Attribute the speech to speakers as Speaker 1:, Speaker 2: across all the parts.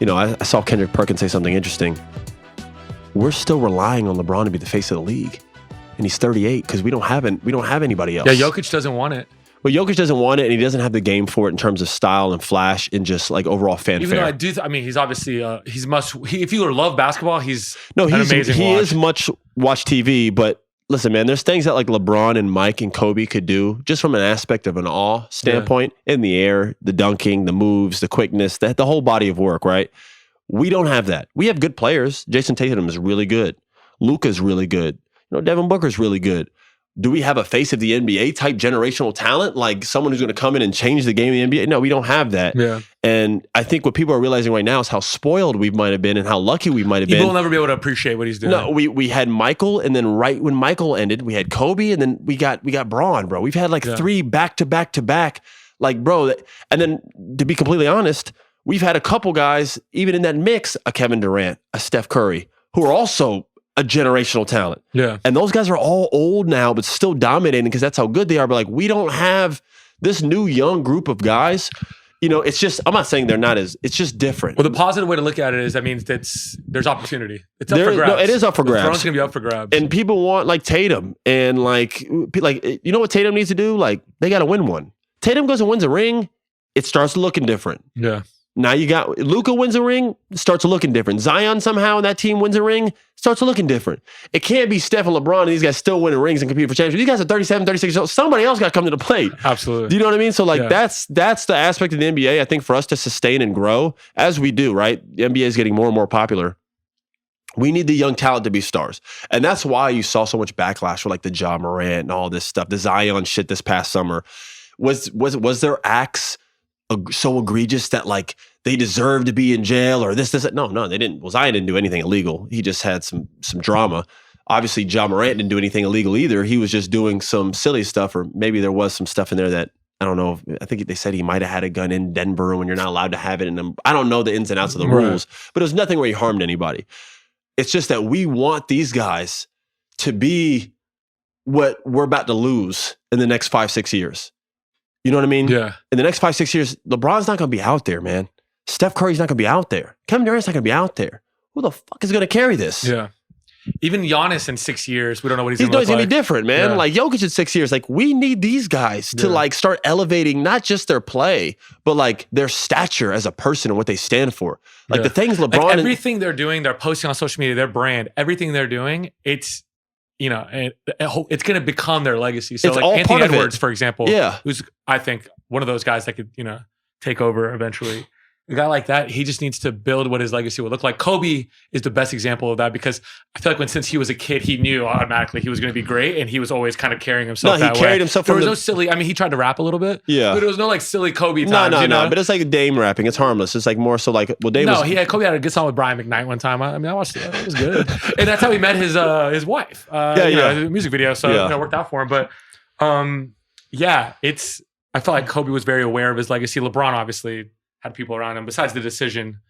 Speaker 1: I saw Kendrick Perkins say something interesting. We're still relying on LeBron to be the face of the league, and he's 38 because we don't have anybody else.
Speaker 2: Yeah, Jokic doesn't want it.
Speaker 1: Well, Jokic doesn't want it, and he doesn't have the game for it in terms of style and flash and just like overall fanfare.
Speaker 2: Even though I do, he's obviously if you love basketball, he's amazing.
Speaker 1: He is much watch TV, but listen, man, there's things that like LeBron and Mike and Kobe could do just from an aspect of an awe standpoint in the air, the dunking, the moves, the quickness, the whole body of work, right? We don't have that. We have good players. Jason Tatum is really good. Luka's really good. Devin Booker's really good. Do we have a face of the NBA type generational talent? Like someone who's going to come in and change the game of the NBA? No, we don't have that.
Speaker 2: Yeah.
Speaker 1: And I think what people are realizing right now is how spoiled we might have been and how lucky we might have been.
Speaker 2: People will never be able to appreciate what he's doing.
Speaker 1: No, we had Michael, and then right when Michael ended, we had Kobe, and then we got Braun, bro. We've had like 3 back-to-back-to-back. Like, bro, and then to be completely honest, we've had a couple guys, even in that mix, a Kevin Durant, a Steph Curry, who are also a generational talent.
Speaker 2: Yeah.
Speaker 1: And those guys are all old now, but still dominating because that's how good they are. But like, we don't have this new young group of guys. It's just, I'm not saying they're not it's just different.
Speaker 2: Well, the positive way to look at it is that means there's opportunity. It's up for grabs.
Speaker 1: No, it is up for grabs.
Speaker 2: The throne's going to be up for grabs.
Speaker 1: And people want like Tatum. And like, you know what Tatum needs to do? Like, they got to win one. Tatum goes and wins a ring, it starts looking different.
Speaker 2: Yeah.
Speaker 1: Now you got Luka wins a ring, starts looking different. Zion somehow and that team wins a ring, starts looking different. It can't be Steph and LeBron and these guys still winning rings and competing for championships. These guys are 37, 36 years old. Somebody else got to come to the plate.
Speaker 2: Absolutely.
Speaker 1: Do you know what I mean? So like that's the aspect of the NBA, I think, for us to sustain and grow as we do, right? The NBA is getting more and more popular. We need the young talent to be stars. And that's why you saw so much backlash for like the Ja Morant and all this stuff, the Zion shit this past summer. Was their acts so egregious that like they deserve to be in jail or this, that? No, they didn't. Well, Zion didn't do anything illegal. He just had some drama. Obviously, Ja Morant didn't do anything illegal either. He was just doing some silly stuff, or maybe there was some stuff in there that, I don't know. I think they said he might have had a gun in Denver when you're not allowed to have it. And I don't know the ins and outs of the rules, but it was nothing where he harmed anybody. It's just that we want these guys to be what we're about to lose in the next 5-6 years. You know what I mean?
Speaker 2: Yeah.
Speaker 1: In the next 5-6 years, LeBron's not going to be out there, man. Steph Curry's not going to be out there. Kevin Durant's not going to be out there. Who the fuck is going to carry this?
Speaker 2: Yeah. Even Giannis in 6 years, we don't know what he's going to look
Speaker 1: like. He's going
Speaker 2: to
Speaker 1: be different, man.
Speaker 2: Yeah.
Speaker 1: Like Jokic in 6 years. Like, we need these guys to like start elevating not just their play, but like their stature as a person and what they stand for. Like the things LeBron...
Speaker 2: Like everything they're doing, they're posting on social media, their brand, everything they're doing, it's going to become their legacy. So
Speaker 1: it's
Speaker 2: like
Speaker 1: all
Speaker 2: Anthony
Speaker 1: part
Speaker 2: Edwards,
Speaker 1: of it.
Speaker 2: for example, who's, I think, one of those guys that could, take over eventually. A guy like that, he just needs to build what his legacy will look like. Kobe is the best example of that because I feel like since he was a kid, he knew automatically he was going to be great, and he was always kind of carrying himself that way.
Speaker 1: He carried himself.
Speaker 2: There was no silly. I mean, he tried to rap a little bit.
Speaker 1: Yeah,
Speaker 2: but there was no like silly Kobe times.
Speaker 1: No. But it's like Dame rapping. It's harmless. It's like more so like Dame.
Speaker 2: No, Kobe had a good song with Brian McKnight one time. I watched it. It was good, and that's how he met his wife. The music video. So it worked out for him. But I felt like Kobe was very aware of his legacy. LeBron obviously had people around him. Besides the decision,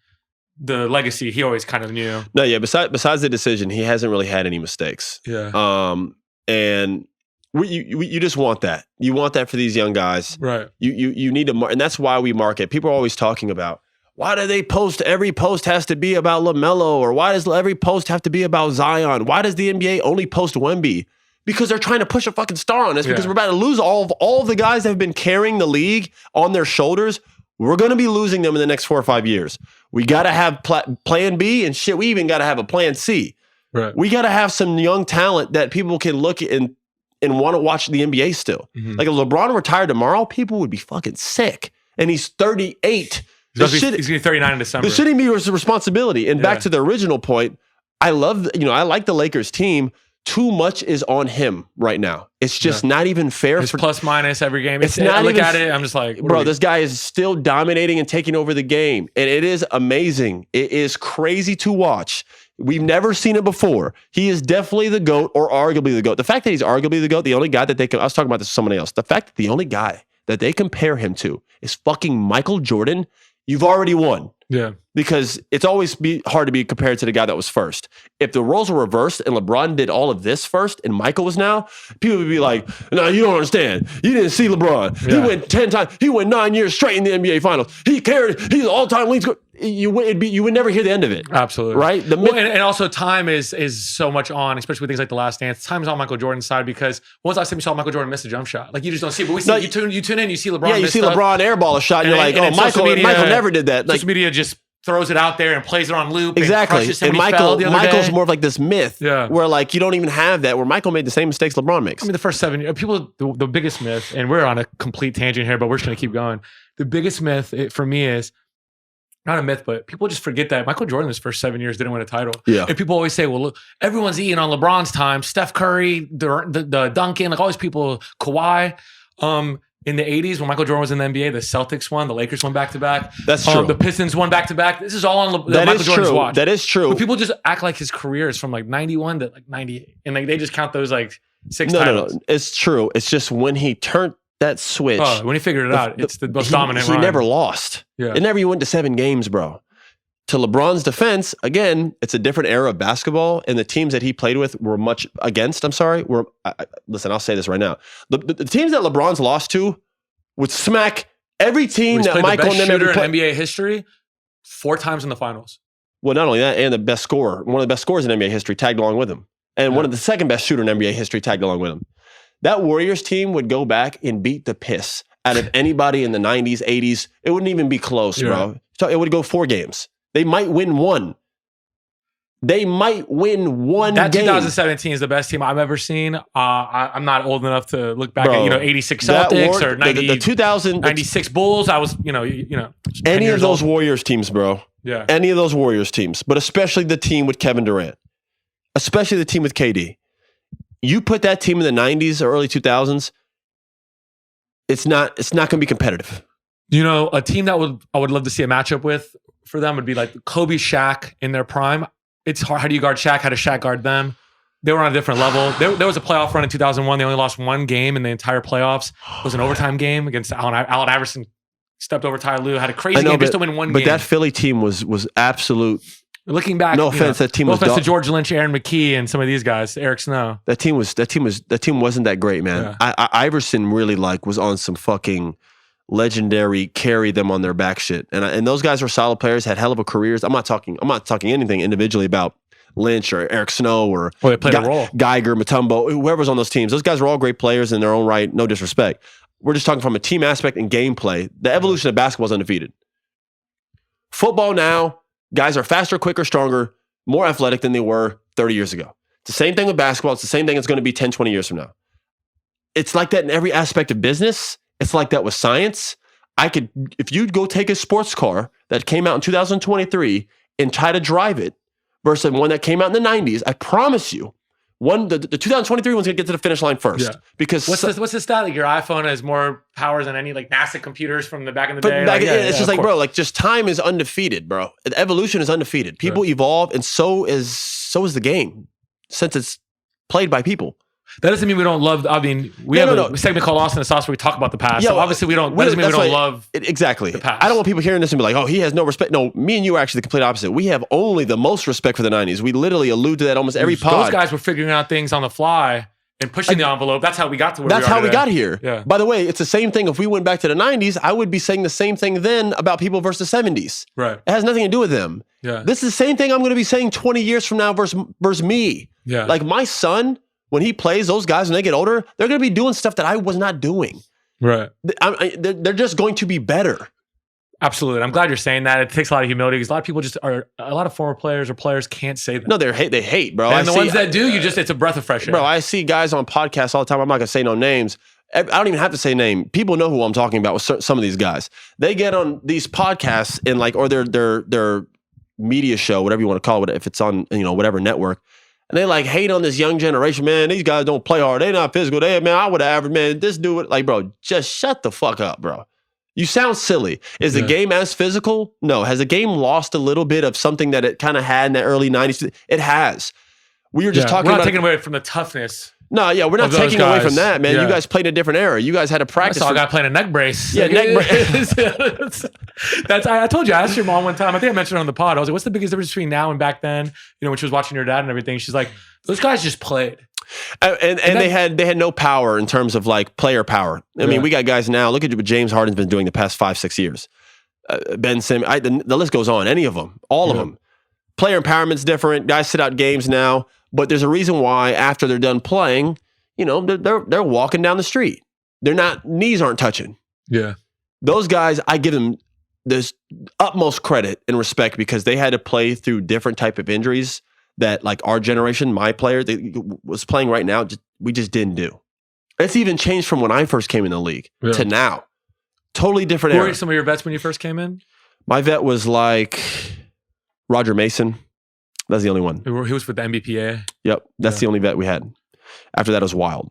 Speaker 2: the legacy, he always kind of knew.
Speaker 1: No, yeah. Besides the decision, he hasn't really had any mistakes.
Speaker 2: Yeah.
Speaker 1: And you just want that. You want that for these young guys.
Speaker 2: Right.
Speaker 1: You need to, and that's why we market. People are always talking about, why do they post? Every post has to be about LaMelo, or why does every post have to be about Zion? Why does the NBA only post Wemby? Because they're trying to push a fucking star on us. Because we're about to lose all of the guys that have been carrying the league on their shoulders. We're going to be losing them in the next 4 or 5 years. We got to have plan B and shit. We even got to have a plan C.
Speaker 2: Right.
Speaker 1: We got to have some young talent that people can look at and want to watch the NBA still.
Speaker 2: Mm-hmm.
Speaker 1: Like if LeBron retired tomorrow, people would be fucking sick. And he's 38.
Speaker 2: He's going to be 39 in December.
Speaker 1: There shouldn't be a responsibility. And back to the original point, I like the Lakers team. Too much is on him right now. It's just not even fair.
Speaker 2: His plus minus every game.
Speaker 1: It's not
Speaker 2: I look
Speaker 1: even,
Speaker 2: at it, I'm just like,
Speaker 1: bro, this guy is still dominating and taking over the game. And it is amazing. It is crazy to watch. We've never seen it before. He is definitely the GOAT, or arguably the GOAT. The fact that he's arguably the GOAT, the only guy that they can, I was talking about this with somebody else. The fact that the only guy that they compare him to is fucking Michael Jordan, you've already won.
Speaker 2: Yeah.
Speaker 1: Because it's always hard to be compared to the guy that was first. If the roles were reversed and LeBron did all of this first and Michael was now, people would be like, no, you don't understand. You didn't see LeBron. Yeah. He went 10 times. He went 9 years straight in the NBA Finals. He's all-time lead scorer. you would never hear the end of it.
Speaker 2: Absolutely.
Speaker 1: Right?
Speaker 2: And also time is so much on, especially with things like The Last Dance. Time is on Michael Jordan's side because when's the last time you saw Michael Jordan miss a jump shot? Like you just don't see it. But we see, you tune in, you see LeBron.
Speaker 1: Yeah, you see LeBron airball a shot, and you're like, oh, Michael never did that. Like,
Speaker 2: social media just throws it out there and plays it on loop.
Speaker 1: Exactly.
Speaker 2: And
Speaker 1: Michael's more of like this myth,
Speaker 2: yeah,
Speaker 1: where like you don't even have that. Where Michael made the same mistakes LeBron makes.
Speaker 2: I mean, the first 7 years, the biggest myth, and we're on a complete tangent here, but we're just gonna keep going. The biggest myth for me is. Not a myth, but people just forget that Michael Jordan, his first 7 years, didn't win a title.
Speaker 1: Yeah.
Speaker 2: And people always say, well, look, everyone's eating on LeBron's time. Steph Curry, the Duncan, like all these people, Kawhi. In the 80s, when Michael Jordan was in the NBA, the Celtics won, the Lakers won back-to-back.
Speaker 1: That's true.
Speaker 2: The Pistons won back-to-back. This is all on Michael Jordan's watch.
Speaker 1: That is true.
Speaker 2: But people just act like his career is from like 91 to like 98. And like they just count those like 6 titles.
Speaker 1: No. It's true. It's just when he turned that switch.
Speaker 2: When he figured it out, it's the most dominant run.
Speaker 1: He never lost.
Speaker 2: Yeah.
Speaker 1: It never even went to 7 games, bro. To LeBron's defense, again, it's a different era of basketball, and the teams that he played with were much against. Listen, I'll say this right now: the teams that LeBron's lost to would smack every team that Michael
Speaker 2: and them in NBA history 4 times in the finals.
Speaker 1: Well, not only that, and the best scorer, one of the best scorers in NBA history, tagged along with him, and one of the second best shooter in NBA history tagged along with him. That Warriors team would go back and beat the piss out of anybody in the 90s, 80s. It wouldn't even be close, bro. So it would go 4 games. They might win 1. That game.
Speaker 2: 2017 is the best team I've ever seen. I'm not old enough to look back at 86 Celtics or 96 Bulls. I was
Speaker 1: any of those Warriors teams, bro.
Speaker 2: Yeah,
Speaker 1: any of those Warriors teams, but especially the team with Kevin Durant, especially the team with KD. You put that team in the 90s or early 2000s, it's not going to be competitive.
Speaker 2: A team that I would love to see a matchup with for them would be like Kobe, Shaq in their prime. It's hard. How do you guard Shaq? How does Shaq guard them? They were on a different level. There was a playoff run in 2001. They only lost 1 game in the entire playoffs. It was an overtime game against Allen Iverson. Stepped over Ty Lue. Had a crazy game just to win 1 game.
Speaker 1: But that Philly team was absolute.
Speaker 2: Looking back,
Speaker 1: no offense, that team
Speaker 2: no
Speaker 1: was.
Speaker 2: No offense to George Lynch, Aaron McKee, and some of these guys. Eric Snow.
Speaker 1: That team wasn't that great, man. Yeah. Iverson really was on some fucking legendary carry them on their back shit, and those guys were solid players, had hell of a careers. I'm not talking anything individually about Lynch or Eric Snow or
Speaker 2: they played a role.
Speaker 1: Geiger, Mutombo, whoever's on those teams. Those guys are all great players in their own right. No disrespect. We're just talking from a team aspect and gameplay. The evolution of basketball is undefeated. Football now, guys are faster, quicker, stronger, more athletic than they were 30 years ago. It's the same thing with basketball. It's the same thing it's going to be 10, 20 years from now. It's like that in every aspect of business. It's like that with science. If you'd go take a sports car that came out in 2023 and try to drive it versus one that came out in the 90s, I promise you, the 2023 one's gonna get to the finish line first. Yeah. Because
Speaker 2: what's the stat? Like your iPhone has more power than any like NASA computers from the back in the day.
Speaker 1: It's just like, bro, like just time is undefeated, bro. Evolution is undefeated. People evolve, and so is the game, since it's played by people.
Speaker 2: That doesn't mean we don't love. I mean, we have a segment called Austin and Sauce where we talk about the past. So obviously we don't. That doesn't mean we don't love
Speaker 1: exactly
Speaker 2: the past.
Speaker 1: I don't want people hearing this and be like, "Oh, he has no respect." No, me and you are actually the complete opposite. We have only the most respect for the '90s. We literally allude to that almost every pod.
Speaker 2: Those guys were figuring out things on the fly and pushing the envelope. That's how we got to where we are today.
Speaker 1: That's how we got here.
Speaker 2: Yeah.
Speaker 1: By the way, it's the same thing. If we went back to the '90s, I would be saying the same thing then about people versus the '70s.
Speaker 2: Right.
Speaker 1: It has nothing to do with them.
Speaker 2: Yeah.
Speaker 1: This is the same thing I'm going to be saying 20 years from now versus me.
Speaker 2: Yeah.
Speaker 1: Like my son. When he plays, those guys, when they get older, they're going to be doing stuff that I was not doing.
Speaker 2: Right.
Speaker 1: They're just going to be better.
Speaker 2: Absolutely. I'm glad you're saying that. It takes a lot of humility because a lot of people a lot of former players or players can't say that.
Speaker 1: No, they hate, bro.
Speaker 2: And the ones that do, it's a breath of fresh air.
Speaker 1: Bro, I see guys on podcasts all the time. I'm not going to say no names. I don't even have to say name. People know who I'm talking about with some of these guys. They get on these podcasts and or their media show, whatever you want to call it, if it's on, whatever network. And they hate on this young generation, man. These guys don't play hard. They're not physical. I would average, man. This dude, bro, just shut the fuck up, bro. You sound silly. Is the game as physical? No. Has the game lost a little bit of something that it kind of had in the early 90s? It has. We were just talking about...
Speaker 2: We're not taking away from the toughness.
Speaker 1: No, yeah, we're not taking away from that, man. Yeah. You guys played a different era. You guys had to practice.
Speaker 2: I saw a guy playing a neck brace.
Speaker 1: Yeah, neck brace.
Speaker 2: I told you, I asked your mom one time, I think I mentioned it on the pod. I was like, what's the biggest difference between now and back then? When she was watching your dad and everything. She's like, those guys just played.
Speaker 1: And they had no power in terms of player power. I mean, we got guys now. Look at what James Harden's been doing the past 5-6 years. Ben Simmons. The list goes on. Any of them, all of them. Player empowerment's different. Guys sit out games now, but there's a reason why after they're done playing, they're walking down the street. Knees aren't touching.
Speaker 2: Yeah.
Speaker 1: Those guys, I give them the utmost credit and respect because they had to play through different type of injuries that like our generation, my player that was playing right now, we just didn't do. It's even changed from when I first came in the league to now. Totally different
Speaker 2: Who
Speaker 1: era.
Speaker 2: were some of your vets when you first came in?
Speaker 1: My vet was like Roger Mason. That's the only one.
Speaker 2: He was with the NBPA.
Speaker 1: Yep. That's the only vet we had. After that, it was wild.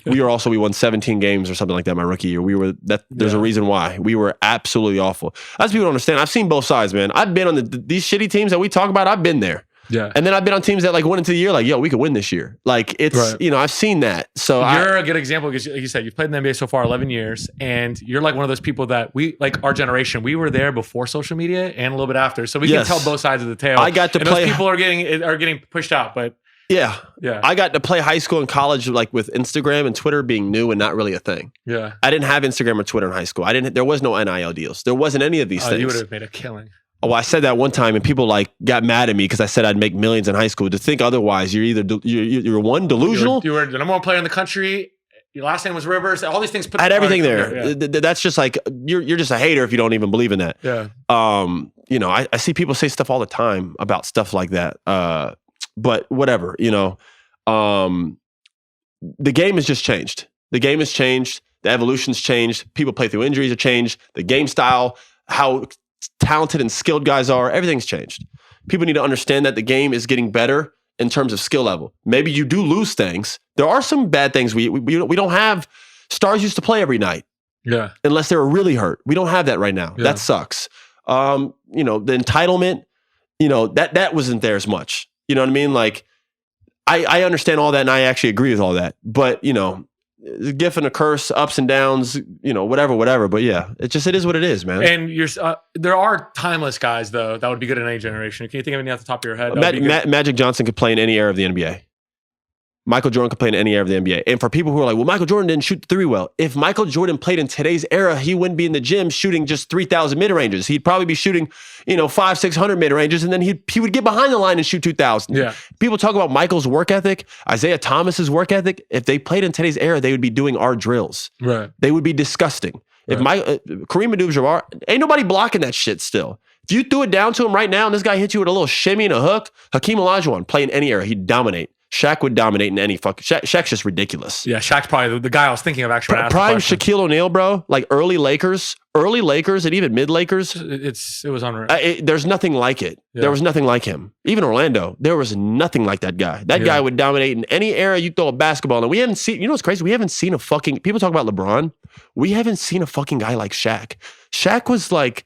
Speaker 1: We won 17 games or something like that my rookie year. There's a reason why. We were absolutely awful. As people don't understand, I've seen both sides, man. I've been on these shitty teams that we talk about, I've been there.
Speaker 2: Yeah.
Speaker 1: And then I've been on teams that like went into the year like, yo, we could win this year. Like it's, I've seen that. So
Speaker 2: you're a good example because like you said, you've played in the NBA so far 11 years and you're like one of those people that like our generation, we were there before social media and a little bit after. So we can tell both sides of the tale.
Speaker 1: I got to play.
Speaker 2: Those people are getting pushed out, but
Speaker 1: yeah. I got to play high school and college like with Instagram and Twitter being new and not really a thing.
Speaker 2: Yeah.
Speaker 1: I didn't have Instagram or Twitter in high school. There was no NIL deals. There wasn't any of these things.
Speaker 2: You would have made a killing.
Speaker 1: Oh, I said that one time and people like got mad at me because I said I'd make millions in high school. To think otherwise, you're either you're one delusional.
Speaker 2: You were the number one player in the country. Your last name was Rivers. All these things.
Speaker 1: I had everything there. Yeah. That's just like you're just a hater if you don't even believe in that.
Speaker 2: Yeah.
Speaker 1: I see people say stuff all the time about stuff like that. But whatever. The game has just changed. The game has changed. The evolution's changed. People play through injuries have changed. The game style, how talented and skilled guys are, everything's changed. People need to understand that the game is getting better in terms of skill level. Maybe you do lose things. There are some bad things. We don't have stars used to play every night.
Speaker 2: Yeah.
Speaker 1: Unless they were really hurt. We don't have that right now. Yeah. That sucks. The entitlement, that wasn't there as much. You know what I mean? Like I understand all that and I actually agree with all that. But, a gift and a curse, ups and downs, whatever. But yeah, it is what it is, man.
Speaker 2: And there are timeless guys though that would be good in any generation. Can you think of any off the top of your head?
Speaker 1: Magic Johnson could play in any era of the NBA. Michael Jordan could play in any era of the NBA. And for people who are like, well, Michael Jordan didn't shoot the three well. If Michael Jordan played in today's era, he wouldn't be in the gym shooting just 3,000 mid-ranges. He'd probably be shooting, 500-600 mid-ranges, and then he would get behind the line and shoot 2,000.
Speaker 2: Yeah. People
Speaker 1: talk about Michael's work ethic, Isaiah Thomas's work ethic. If they played in today's era, they would be doing our drills.
Speaker 2: Right.
Speaker 1: They would be disgusting. Right. If Kareem Abdul-Jabbar, ain't nobody blocking that shit still. If you threw it down to him right now and this guy hit you with a little shimmy and a hook, Hakeem Olajuwon, play in any era, he'd dominate. Shaq would dominate in any fucking... Shaq's just ridiculous.
Speaker 2: Yeah, Shaq's probably the guy I was thinking of actually.
Speaker 1: Prime Shaquille O'Neal, bro. Like early Lakers and even mid Lakers.
Speaker 2: It was unreal.
Speaker 1: There's nothing like it. Yeah. There was nothing like him. Even Orlando, there was nothing like that guy. That guy would dominate in any era you throw a basketball. And we haven't seen... what's crazy? We haven't seen a fucking... People talk about LeBron. We haven't seen a fucking guy like Shaq. Shaq was like...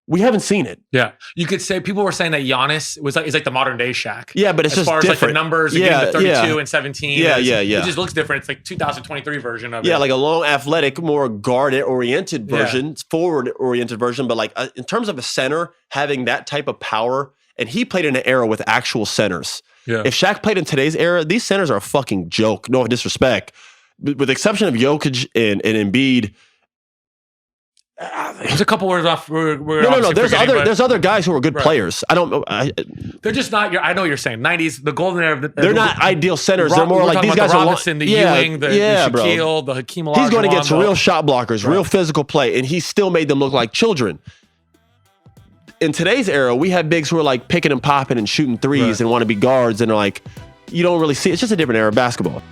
Speaker 1: We haven't seen it.
Speaker 2: Yeah. You could say, people were saying that Giannis is like the modern day Shaq.
Speaker 1: Yeah, but it's
Speaker 2: as
Speaker 1: just
Speaker 2: far
Speaker 1: different.
Speaker 2: As like the numbers, the 32 and 17.
Speaker 1: Yeah.
Speaker 2: It just looks different. It's like 2023 version of it.
Speaker 1: Yeah, like a long, athletic, more guard-oriented version, forward-oriented version. But like in terms of a center, having that type of power, and he played in an era with actual centers.
Speaker 2: Yeah.
Speaker 1: If Shaq played in today's era, these centers are a fucking joke. No disrespect. With the exception of Jokic and Embiid,
Speaker 2: there's a couple words off.
Speaker 1: No. There's other guys who are good players. I don't know.
Speaker 2: They're just not. I know what you're saying. 90s, the golden era.
Speaker 1: They're not ideal centers. They're more like these guys
Speaker 2: are. Robinson, the Ewing, the Shaquille, the Hakeem Olajuwon.
Speaker 1: He's going against real shot blockers, real physical play, and he still made them look like children. In today's era, we have bigs who are like picking and popping and shooting threes and want to be guards, and are like, you don't really see. It's just a different era of basketball.